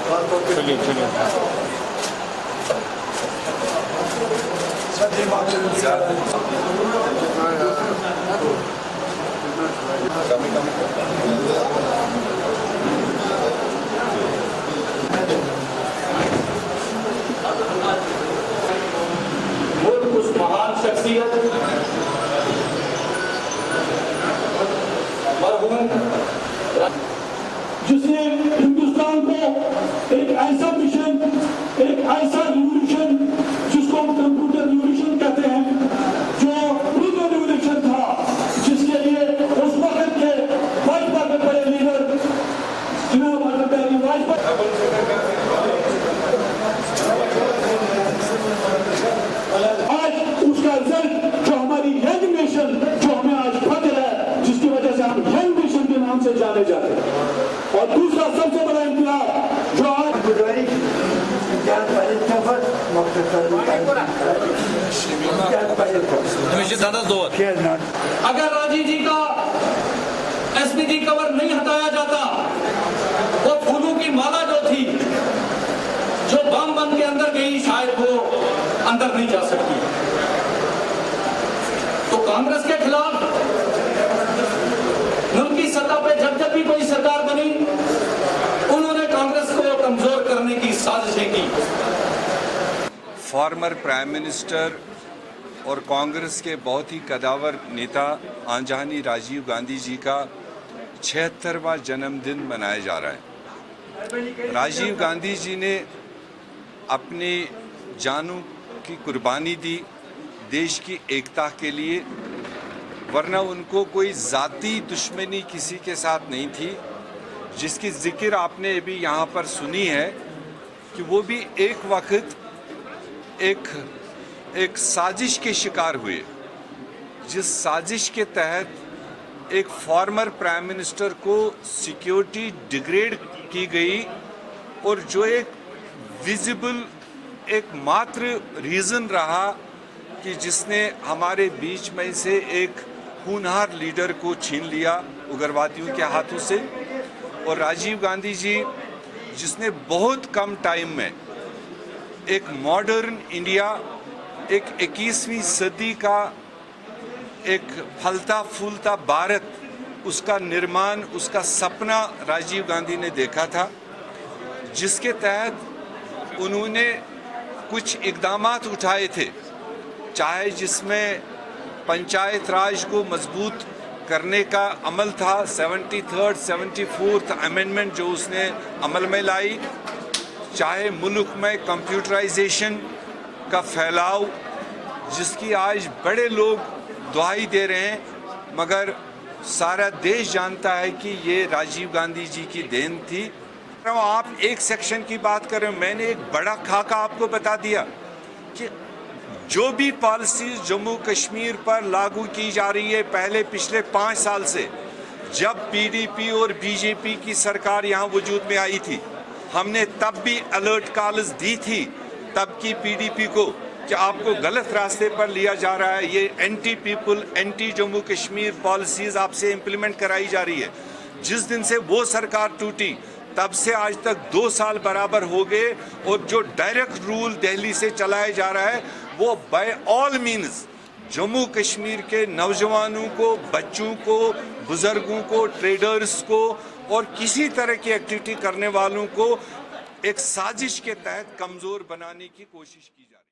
चलिए चलिए। उस महान शख्सियत मरहूम जिसने हिंदुस्तान को एक ऐसा मिशन, एक ऐसा रिवॉल्यूशन जिसको हम कंप्यूटर रिवॉल्यूशन कहते हैं, जो लीगल रिवॉल्यूशन था, जिसके लिए उस वक्त के भाजपा के बड़े लीडर जनाब अटल बिहारी वाजपेयी आज उसका रिजल्ट जो हमारी यंग नेशन, जो हमें आज फख्र है, जिसकी वजह से हम यंग नेशन के नाम से जाने जाते हैं। और दूसरा सबसे बड़ा इम्तियाज जो आज अगर राजीव जी का एसपीजी कवर नहीं हटाया जाता, वो फूलों की माला जो थी, जो बम बन के अंदर गई, शायद वो अंदर नहीं जा सकती। तो कांग्रेस के खिलाफ मुल्क की सतह पे जब भी कोई सरकार बनी, उन्होंने कांग्रेस को कमजोर करने की साजिशें की। फॉर्मर प्राइम मिनिस्टर और कांग्रेस के बहुत ही कदावर नेता आंजहानी राजीव गांधी जी का 76वां जन्मदिन मनाया जा रहा है। राजीव गांधी जी ने अपनी जानों की कुर्बानी दी देश की एकता के लिए, वरना उनको कोई ज़ाती दुश्मनी किसी के साथ नहीं थी, जिसकी जिक्र आपने अभी यहाँ पर सुनी है कि वो भी एक वक्त एक साजिश के शिकार हुए, जिस साजिश के तहत एक फॉर्मर प्राइम मिनिस्टर को सिक्योरिटी डिग्रेड की गई, और जो एक विजिबल एकमात्र रीज़न रहा कि जिसने हमारे बीच में से एक खूनहार लीडर को छीन लिया उग्रवादियों के हाथों से। और राजीव गांधी जी जिसने बहुत कम टाइम में एक मॉडर्न इंडिया, एक 21वीं सदी का एक फलता फूलता भारत, उसका निर्माण, उसका सपना राजीव गांधी ने देखा था, जिसके तहत उन्होंने कुछ इक़दामात उठाए थे, चाहे जिसमें पंचायत राज को मजबूत करने का अमल था, 73rd 74th अमेंडमेंट जो उसने अमल में लाई, चाहे मुल्क में कंप्यूटराइजेशन का फैलाव, जिसकी आज बड़े लोग दुहाई दे रहे हैं, मगर सारा देश जानता है कि ये राजीव गांधी जी की देन थी। आप एक सेक्शन की बात कर रहे हैं, मैंने एक बड़ा खाका आपको बता दिया कि जो भी पॉलिसीज जम्मू कश्मीर पर लागू की जा रही है, पहले पिछले 5 साल से, जब पीडीपी और बीजेपी की सरकार यहाँ वजूद में आई थी, हमने तब भी अलर्ट कॉल्स दी थी तब की पीडीपी को कि आपको गलत रास्ते पर लिया जा रहा है, ये anti people, anti Jammu Kashmir policies आपसे इम्प्लीमेंट कराई जा रही है। जिस दिन से वो सरकार टूटी, तब से आज तक 2 साल बराबर हो गए, और जो डायरेक्ट रूल दिल्ली से चलाया जा रहा है, वो by all means Jammu Kashmir के नौजवानों को, बच्चों को, बुजुर्गों को, ट्रेडर्स को और किसी तरह की एक्टिविटी करने वालों को एक साजिश के तहत कमज़ोर बनाने की कोशिश की जा रही है।